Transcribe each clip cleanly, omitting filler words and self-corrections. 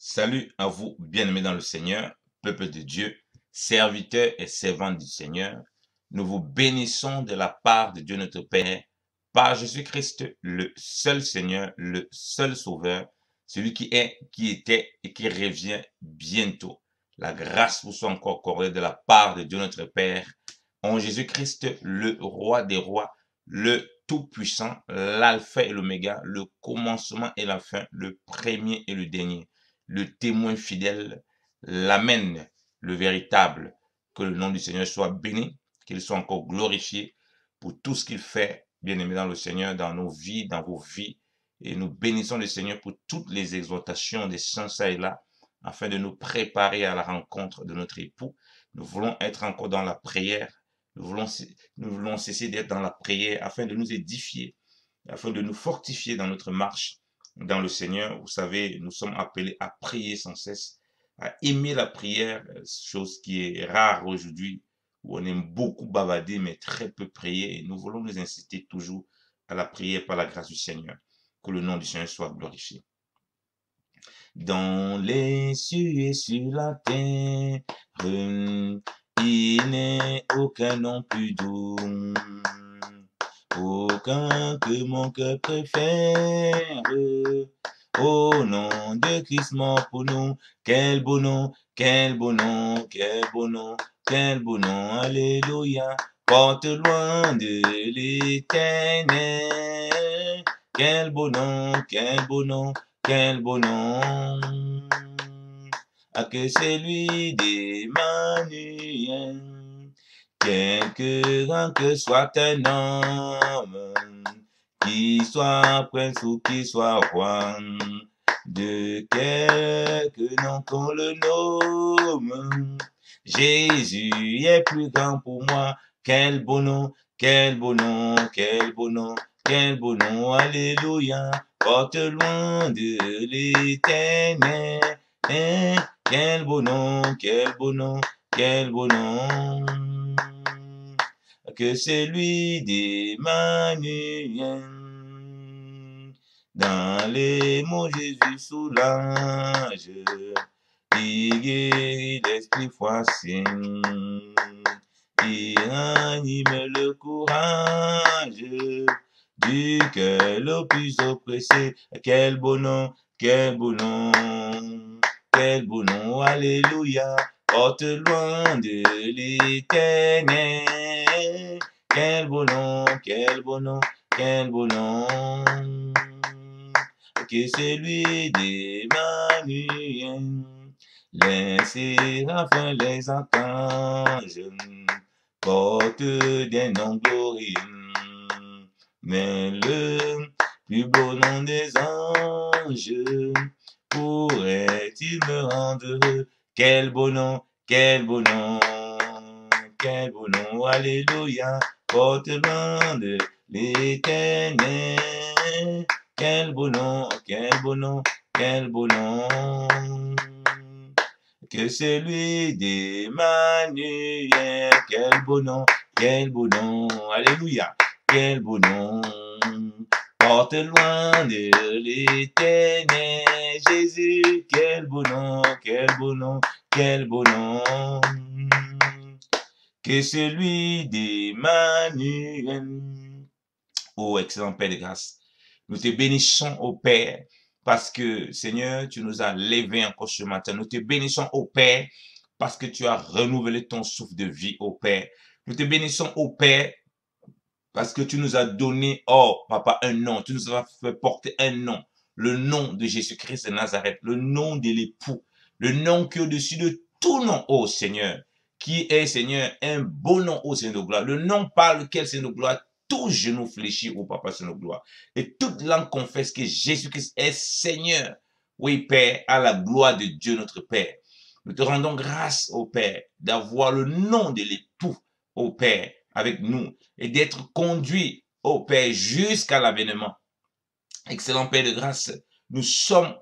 Salut à vous, bien-aimés dans le Seigneur, peuple de Dieu, serviteurs et servantes du Seigneur. Nous vous bénissons de la part de Dieu notre Père, par Jésus-Christ, le seul Seigneur, le seul Sauveur, celui qui est, qui était et qui revient bientôt. La grâce vous soit encore accordée de la part de Dieu notre Père, en Jésus-Christ, le Roi des rois, le Tout-Puissant, l'Alpha et l'Oméga, le commencement et la fin, le premier et le dernier, le témoin fidèle, l'Amen, le véritable. Que le nom du Seigneur soit béni, qu'il soit encore glorifié pour tout ce qu'il fait, bien aimé dans le Seigneur, dans nos vies, dans vos vies. Et nous bénissons le Seigneur pour toutes les exhortations des saints ça et là, afin de nous préparer à la rencontre de notre époux. Nous voulons être encore dans la prière. Nous voulons cesser d'être dans la prière afin de nous édifier, afin de nous fortifier dans notre marche dans le Seigneur. Vous savez, nous sommes appelés à prier sans cesse, à aimer la prière, chose qui est rare aujourd'hui, où on aime beaucoup bavarder, mais très peu prier. Et nous voulons nous inciter toujours à la prière par la grâce du Seigneur. Que le nom du Seigneur soit glorifié. Dans les cieux et sur la terre, il n'est aucun nom plus doux, aucun que mon cœur préfère. Au nom de Christ mort pour nous, quel beau nom, quel beau nom, quel beau nom, quel beau nom, alléluia, porte loin de l'éternel. Quel beau nom, quel beau nom, quel beau nom, que celui d'Emmanuel. Quelque grand que soit un homme, qu'il soit prince ou qu'il soit roi, de quelque nom qu'on le nomme, Jésus est plus grand pour moi. Quel beau nom, quel beau nom, quel beau nom, quel beau nom, alléluia, porte loin de l'éternel. Quel beau nom, quel beau nom, quel beau nom, que celui d'Emmanuel. Dans les mots Jésus soulage, il guérit l'esprit froissé, il ranime le courage du cœur le plus oppressé. Quel beau nom, quel beau nom, quel beau nom, alléluia, porte loin de l'éternel. Quel beau nom, quel beau nom, quel beau nom, que celui d'Emmanuel. Les séraphins, les archanges portent des noms glorieux, mais le plus beau nom des anges pourrait-il me rendre heureux? Quel beau nom, quel beau nom, quel beau nom, alléluia, porte loin de l'éternel. Quel beau nom, quel beau nom, quel beau nom, que celui d'Emmanuel. Quel beau nom, alléluia, quel beau nom, porte loin de l'éternel. Jésus, quel beau nom, quel beau nom, quel beau nom, que celui d'Emmanuel. Ô excellent Père de grâce, nous te bénissons, ô Père, parce que, Seigneur, tu nous as levés encore ce matin. Nous te bénissons, ô Père, parce que tu as renouvelé ton souffle de vie, ô Père. Nous te bénissons, ô Père, parce que tu nous as donné, oh Papa, un nom. Tu nous as fait porter un nom. Le nom de Jésus-Christ de Nazareth, le nom de l'époux, le nom qui est au-dessus de tout nom, ô Seigneur, qui est, Seigneur, un beau nom, ô Seigneur de gloire. Le nom par lequel, Seigneur de gloire, tout genou fléchit, ô Papa, Seigneur de gloire. Et toute langue confesse que Jésus-Christ est Seigneur. Oui, Père, à la gloire de Dieu notre Père. Nous te rendons grâce, ô Père, d'avoir le nom de l'époux, ô Père, avec nous, et d'être conduit, ô Père, jusqu'à l'avènement. Excellent Père de grâce, nous sommes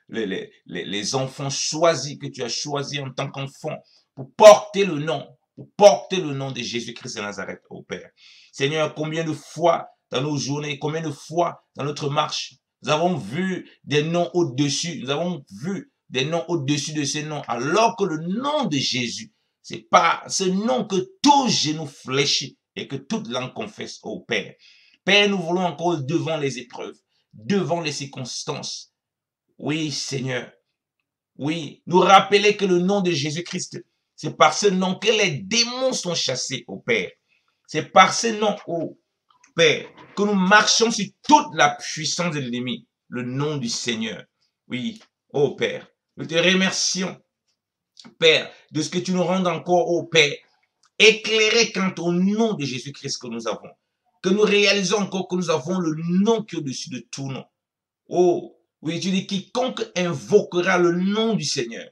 les enfants choisis, que tu as choisis en tant qu'enfants, pour porter le nom de Jésus-Christ de Nazareth, ô Père. Seigneur, combien de fois dans nos journées, combien de fois dans notre marche, nous avons vu des noms au-dessus, nous avons vu des noms au-dessus de ces noms, alors que le nom de Jésus, c'est pas ce nom que tout genou fléchit et que toute langue confesse au Père. Père, nous voulons encore devant les épreuves, devant les circonstances. Oui, Seigneur. Oui, nous rappeler que le nom de Jésus-Christ, c'est par ce nom que les démons sont chassés au Père. C'est par ce nom, au Père, que nous marchons sur toute la puissance de l'ennemi. Le nom du Seigneur. Oui, ô Père, nous te remercions, Père, de ce que tu nous rends encore, ô Père, éclairé quant au nom de Jésus-Christ que nous avons. Que nous réalisons encore que nous avons le nom qui est au-dessus de tout nom. Oh, oui, tu dis quiconque invoquera le nom du Seigneur,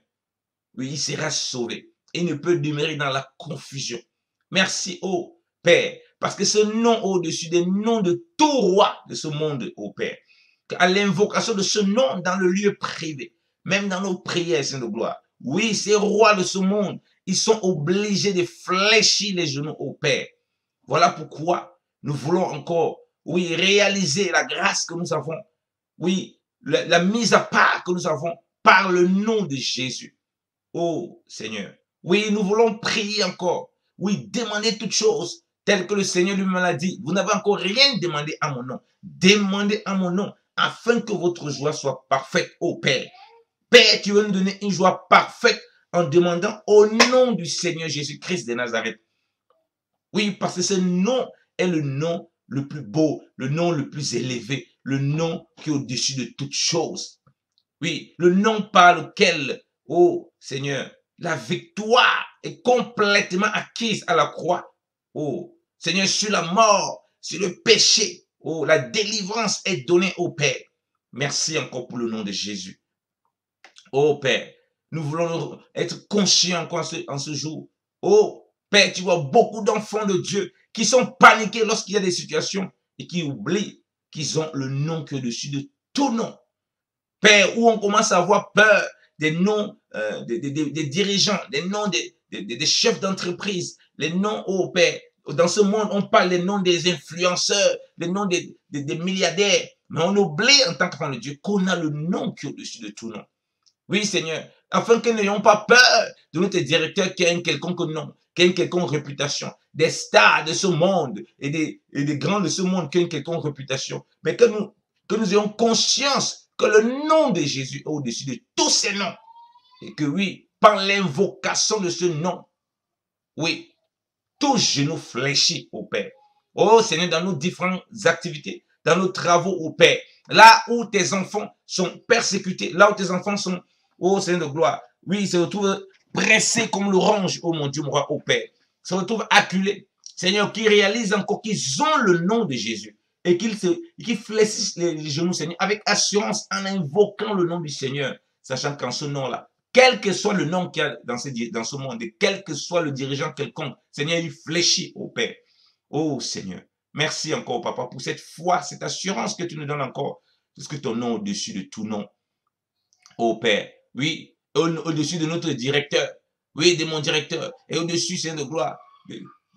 oui, il sera sauvé. Il ne peut demeurer dans la confusion. Merci, ô Père, parce que ce nom au-dessus des noms de tout roi de ce monde, ô Père, à l'invocation de ce nom dans le lieu privé, même dans nos prières, Seigneur de gloire. Oui, ces rois de ce monde, ils sont obligés de fléchir les genoux au Père. Voilà pourquoi nous voulons encore, oui, réaliser la grâce que nous avons, oui, la mise à part que nous avons par le nom de Jésus. Oh Seigneur, oui, nous voulons prier encore, oui, demander toutes choses telles que le Seigneur lui-même l'a dit. Vous n'avez encore rien demandé à mon nom. Demandez à mon nom afin que votre joie soit parfaite, ô Père. Père, tu veux nous donner une joie parfaite en demandant au nom du Seigneur Jésus-Christ de Nazareth. Oui, parce que ce nom est le nom le plus beau, le nom le plus élevé, le nom qui est au-dessus de toutes choses. Oui, le nom par lequel, oh Seigneur, la victoire est complètement acquise à la croix. Oh Seigneur, sur la mort, sur le péché, oh, la délivrance est donnée au Père. Merci encore pour le nom de Jésus. Oh Père, nous voulons être conscients encore en ce jour. Oh Père, tu vois beaucoup d'enfants de Dieu qui sont paniqués lorsqu'il y a des situations et qui oublient qu'ils ont le nom qui est au-dessus de tout nom. Père, où on commence à avoir peur des noms des dirigeants, des noms des chefs d'entreprise, les noms, oh Père, dans ce monde, on parle des noms des influenceurs, les noms des milliardaires, mais on oublie en tant qu'enfant de Dieu qu'on a le nom qui est au-dessus de tout nom. Oui, Seigneur, afin que nous n'ayons pas peur de notre directeur qui a un quelconque nom, qui a une quelconque réputation, des stars de ce monde et des grands de ce monde qui ont une quelconque réputation, mais que nous ayons conscience que le nom de Jésus est au-dessus de tous ces noms. Et que oui, par l'invocation de ce nom, oui, tout genou fléchit au Père. Oh Seigneur, dans nos différentes activités, dans nos travaux au Père, là où tes enfants sont persécutés, là où tes enfants sont, oh Seigneur de gloire, oui, ils se retrouvent pressés comme l'orange, oh mon Dieu, mon roi, au Père, se retrouvent acculés. Seigneur, qui réalisent encore qu'ils ont le nom de Jésus et qu'ils fléchissent les genoux, Seigneur, avec assurance en invoquant le nom du Seigneur, sachant qu'en ce nom-là, quel que soit le nom qu'il y a dans ce monde, et quel que soit le dirigeant quelconque, Seigneur, il fléchit au Père. Oh Seigneur, merci encore, Papa, pour cette foi, cette assurance que tu nous donnes encore, parce que ton nom est au-dessus de tout nom. Oh Père, oui, au-dessus de notre directeur, oui, de mon directeur, et au-dessus, Seigneur de gloire,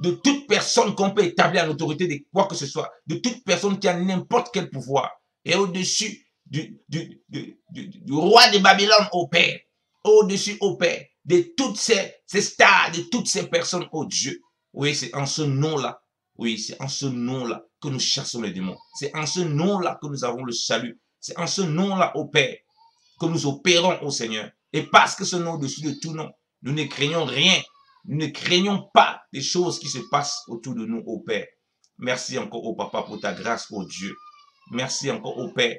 de toute personne qu'on peut établir en autorité de quoi que ce soit, de toute personne qui a n'importe quel pouvoir, et au-dessus du roi de Babylone, au Père, au-dessus, au Père, de toutes ces stars, de toutes ces personnes, oh Dieu. Oui, c'est en ce nom-là, oui, c'est en ce nom-là que nous chassons les démons. C'est en ce nom-là que nous avons le salut. C'est en ce nom-là, au Père, que nous opérons au Seigneur. Et parce que ce nom au-dessus de tout nom, nous ne craignons rien. Nous ne craignons pas des choses qui se passent autour de nous, au Père. Merci encore, au Papa, pour ta grâce, au Dieu. Merci encore, au Père,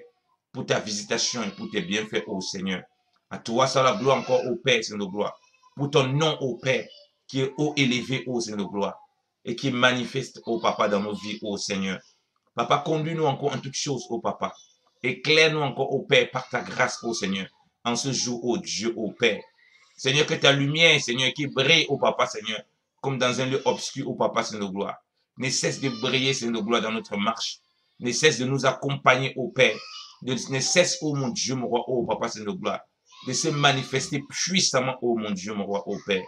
pour ta visitation et pour tes bienfaits, au Seigneur. À toi, ça la gloire encore, au Père, Seigneur de gloire. Pour ton nom, au Père, qui est haut élevé, au Seigneur de gloire. Et qui manifeste, au Papa, dans nos vies, au Seigneur. Papa, conduis-nous encore en toutes choses, au Papa. Éclaire-nous encore, au Père, par ta grâce, au Seigneur. En ce jour, au Dieu, au Père. Seigneur, que ta lumière, Seigneur, qui brille, au Papa, Seigneur, comme dans un lieu obscur, au Papa, Seigneur de gloire, ne cesse de briller, Seigneur de gloire, dans notre marche. Ne cesse de nous accompagner, au Père. Ne cesse, oh mon Dieu, mon roi, oh Papa, Seigneur de gloire, de se manifester puissamment, oh mon Dieu, mon roi, oh Père.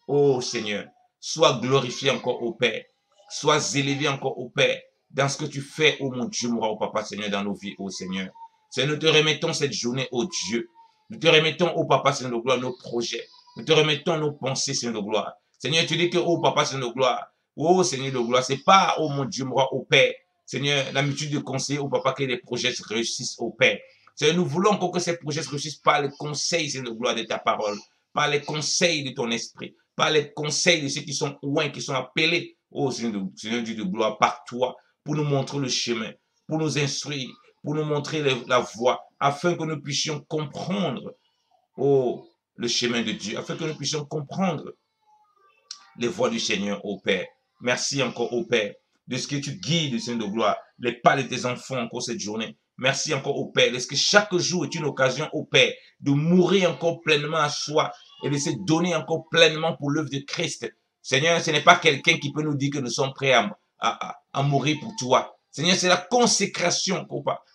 Oh Seigneur, sois glorifié encore, au Père. Sois élevé encore, au Père, dans ce que tu fais, oh mon Dieu, mon roi, oh Papa, Seigneur, dans nos vies, oh Seigneur. Seigneur, nous te remettons cette journée, oh Dieu. Nous te remettons, oh Papa, Seigneur de gloire, nos projets. Nous te remettons nos pensées, Seigneur de gloire. Seigneur, tu dis que, oh Papa, Seigneur de gloire, oh Seigneur de gloire, c'est pas, oh mon Dieu, mon roi, oh Père. Seigneur, l'habitude de conseiller, oh Papa, que les projets se réussissent, oh Père. Seigneur, nous voulons encore que ces projets se réussissent par les conseils, Seigneur de gloire, de ta parole, par les conseils de ton esprit, par les conseils de ceux qui sont loin, qui sont appelés, oh Seigneur Dieu de gloire, par toi, pour nous montrer le chemin, pour nous instruire, pour nous montrer la voie, afin que nous puissions comprendre, oh, le chemin de Dieu, afin que nous puissions comprendre les voies du Seigneur, ô Père. Merci encore, ô Père, de ce que tu guides, Seigneur de gloire, les pas de tes enfants encore cette journée. Merci encore, ô Père, de ce que chaque jour est une occasion, ô Père, de mourir encore pleinement à soi et de se donner encore pleinement pour l'œuvre de Christ. Seigneur, ce n'est pas quelqu'un qui peut nous dire que nous sommes prêts à mourir pour toi. Seigneur, c'est la consécration,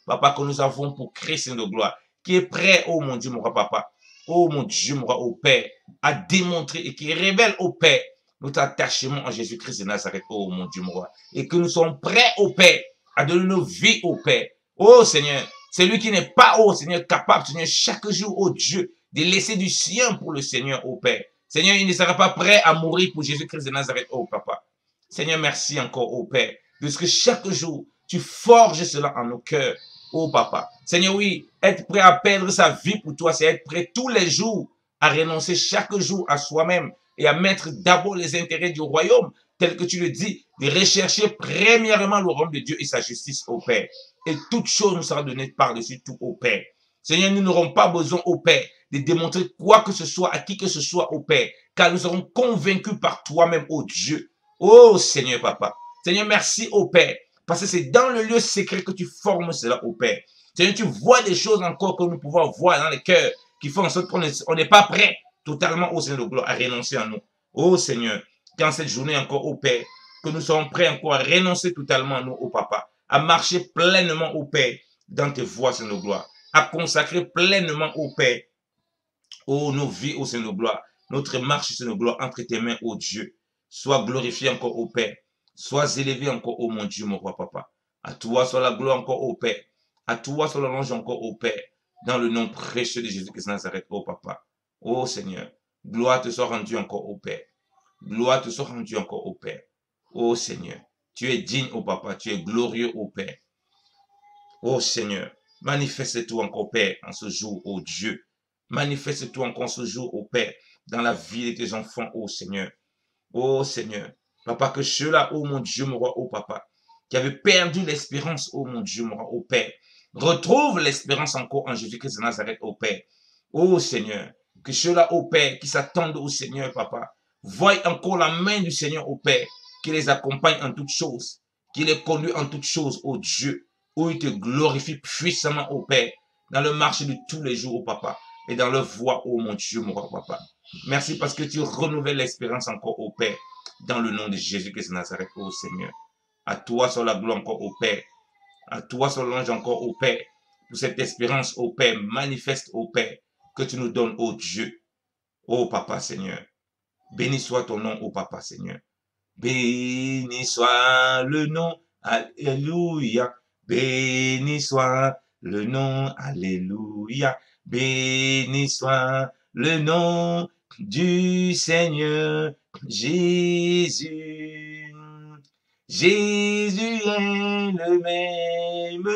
Papa, que nous avons pour Christ, Seigneur de gloire, qui est prêt, oh mon Dieu, mon roi, Papa, oh mon Dieu, mon roi, ô Père, à démontrer et qui révèle, ô Père, notre attachement en Jésus-Christ de Nazareth, oh mon Dieu, mon roi. Et que nous sommes prêts, ô Père, à donner nos vies au Père. Oh Seigneur, c'est lui qui n'est pas, oh Seigneur, capable, Seigneur, chaque jour, oh Dieu, de laisser du sien pour le Seigneur, ô Père. Seigneur, il ne sera pas prêt à mourir pour Jésus-Christ de Nazareth, oh Papa. Seigneur, merci encore, ô Père, de ce que chaque jour, tu forges cela en nos cœurs, oh Papa. Seigneur, oui, être prêt à perdre sa vie pour toi, c'est être prêt tous les jours à renoncer chaque jour à soi-même et à mettre d'abord les intérêts du royaume, tel que tu le dis, de rechercher premièrement le royaume de Dieu et sa justice, ô Père. Et toute chose nous sera donnée par-dessus tout, ô Père. Seigneur, nous n'aurons pas besoin, ô Père, de démontrer quoi que ce soit à qui que ce soit, ô Père, car nous serons convaincus par toi-même, ô Dieu. Oh Seigneur, Papa. Seigneur, merci, ô Père, parce que c'est dans le lieu secret que tu formes cela, ô Père. Seigneur, tu vois des choses encore que nous pouvons voir dans les cœurs qui font en sorte qu'on n'est pas prêt totalement, au Seigneur de gloire, à renoncer à nous. Oh Seigneur, qu'en cette journée encore, ô Père, que nous sommes prêts encore à renoncer totalement à nous, ô Papa, à marcher pleinement, ô Père, dans tes voies, Seigneur de gloire, à consacrer pleinement, ô Père, oh, nos vies, ô Seigneur de gloire, notre marche, Seigneur de gloire, entre tes mains, ô Dieu. Sois glorifié encore, ô Père. Sois élevé encore, ô mon Dieu, mon roi, Papa. À toi soit la gloire encore, ô Père. À toi soit la louange encore, ô Père. Dans le nom précieux de Jésus-Christ de Nazareth, ô Papa. Ô Seigneur, gloire te soit rendue encore, ô Père. Gloire te soit rendue encore, ô Père. Ô Seigneur, tu es digne, ô Papa. Tu es glorieux, ô Père. Ô Seigneur, manifeste-toi encore, Père, en ce jour, ô Dieu. Manifeste-toi encore ce jour, ô Père, dans la vie de tes enfants, ô Seigneur. Ô Seigneur, Papa, que ceux-là, ô mon Dieu, mon roi, ô Papa, qui avaient perdu l'espérance, ô mon Dieu, mon roi, ô Père, retrouve l'espérance encore en Jésus-Christ de Nazareth, ô Père. Ô Seigneur, que ceux-là, ô Père, qui s'attendent au Seigneur, Papa, voient encore la main du Seigneur, ô Père, qui les accompagne en toutes choses, qui les conduit en toutes choses, ô Dieu, où il te glorifie puissamment, ô Père, dans le marché de tous les jours, ô Papa, et dans leur voie, ô mon Dieu, mon roi, Papa. Merci parce que tu renouvelles l'espérance encore, ô Père, dans le nom de Jésus-Christ de Nazareth, ô Seigneur. À toi soit la gloire encore, ô Père. À toi soit l'ange encore, ô Père, pour cette espérance, ô Père, manifeste, ô Père, que tu nous donnes, ô Dieu, ô Papa, Seigneur. Béni soit ton nom, ô Papa, Seigneur. Béni soit le nom, alléluia. Béni soit le nom, alléluia. Béni soit le nom du Seigneur Jésus. Jésus est le même,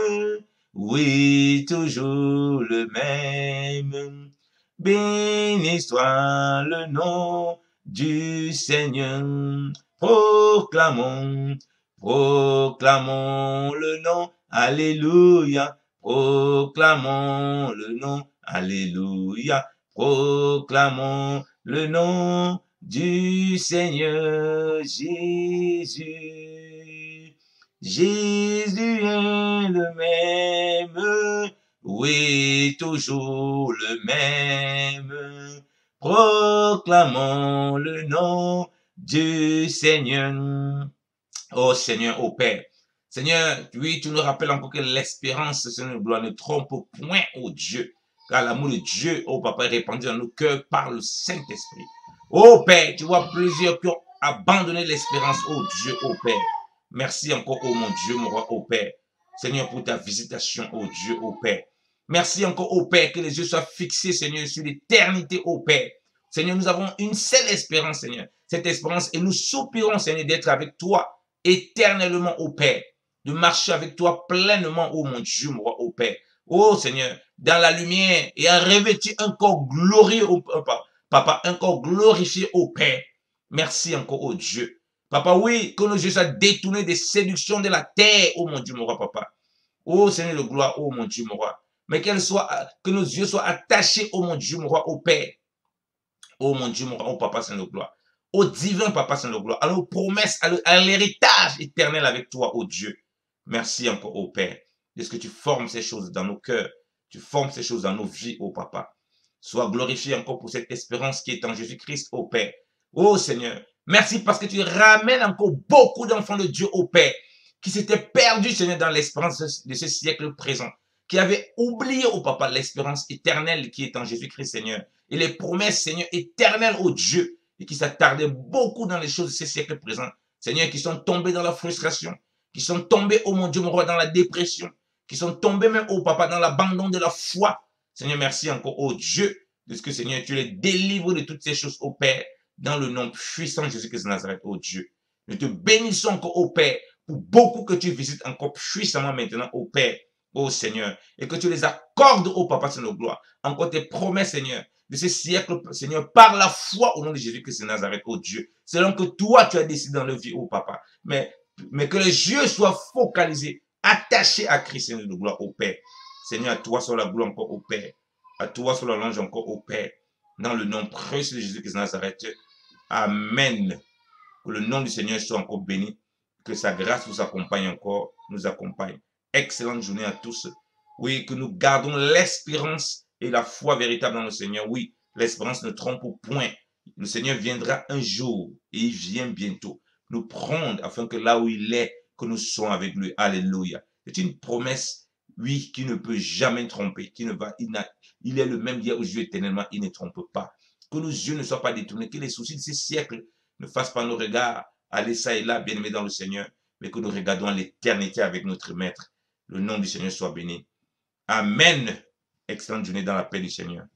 oui, toujours le même. Béni soit le nom du Seigneur. Proclamons, proclamons le nom, alléluia. Proclamons le nom, alléluia. Proclamons le nom du Seigneur Jésus. Jésus est le même, oui, toujours le même. Proclamons le nom du Seigneur. Oh Seigneur, oh Père. Seigneur, oui, tu nous rappelles encore que l'espérance, Seigneur, ne trompe point, oh Dieu. Car l'amour de Dieu, oh Papa, est répandu dans nos cœurs par le Saint-Esprit. Oh Père, tu vois plusieurs qui ont abandonné l'espérance, oh Dieu, oh Père. Merci encore, oh mon Dieu, mon roi, oh Père. Seigneur, pour ta visitation, oh Dieu, oh Père. Merci encore, ô Père, que les yeux soient fixés, Seigneur, sur l'éternité, ô Père. Seigneur, nous avons une seule espérance, Seigneur. Cette espérance, et nous soupirons, Seigneur, d'être avec toi éternellement, ô Père. De marcher avec toi pleinement, ô mon Dieu, mon roi, ô Père. Ô Seigneur, dans la lumière et à revêtir un corps glorieux, ô Papa, un corps glorifié, ô Père. Merci encore, ô Dieu. Papa, oui, que nos yeux soient détournés des séductions de la terre, ô mon Dieu, mon roi, Papa. Ô Seigneur de gloire, ô mon Dieu, mon roi. Mais que nos yeux soient attachés, ô mon Dieu, mon roi, au Père. Ô mon Dieu, mon roi, ô Papa Saint de gloire. Au divin Papa Saint de gloire. À nos promesses, à l'héritage éternel avec toi, ô Dieu. Merci encore, ô Père. De ce que tu formes ces choses dans nos cœurs. Tu formes ces choses dans nos vies, ô Papa. Sois glorifié encore pour cette espérance qui est en Jésus-Christ, ô Père. Ô Seigneur, merci parce que tu ramènes encore beaucoup d'enfants de Dieu, ô Père, qui s'étaient perdus, Seigneur, dans l'espérance de ce siècle présent, qui avaient oublié, ô Papa, l'espérance éternelle qui est en Jésus-Christ, Seigneur, et les promesses, Seigneur, éternelles, ô Dieu, et qui s'attardaient beaucoup dans les choses de ce siècle présent, Seigneur, qui sont tombés dans la frustration, qui sont tombés, ô mon Dieu, mon roi, dans la dépression, qui sont tombés même, ô Papa, dans l'abandon de la foi. Seigneur, merci encore, ô Dieu, de ce que, Seigneur, tu les délivres de toutes ces choses, ô Père, dans le nom puissant de Jésus-Christ de Nazareth, ô Dieu. Nous te bénissons encore, ô Père, pour beaucoup que tu visites encore puissamment maintenant, ô Père, ô Seigneur, et que tu les accordes, ô Papa, Saint de gloire, encore tes promesses, Seigneur, de ce siècle, Seigneur, par la foi au nom de Jésus-Christ de Nazareth, ô Dieu, selon que toi, tu as décidé dans le vie, ô Papa, mais que les yeux soient focalisés, attachés à Christ, Seigneur de gloire, ô Père. Seigneur, à toi soit la gloire encore, ô Père, à toi soit la louange encore, ô Père, dans le nom précieux de Jésus-Christ de Nazareth. Amen. Que le nom du Seigneur soit encore béni. Que sa grâce vous accompagne encore, nous accompagne. Excellente journée à tous. Oui, que nous gardons l'espérance et la foi véritable dans le Seigneur. Oui, l'espérance ne trompe point. Le Seigneur viendra un jour et il vient bientôt nous prendre afin que là où il est, que nous soyons avec lui. Alléluia. C'est une promesse, oui, qui ne peut jamais tromper, il est le même hier aujourd'hui éternellement, il ne trompe pas. Que nos yeux ne soient pas détournés, que les soucis de ces siècles ne fassent pas nos regards aller ça et là, bien-aimés dans le Seigneur, mais que nous regardons l'éternité avec notre Maître. Le nom du Seigneur soit béni. Amen. Excellente journée dans la paix du Seigneur.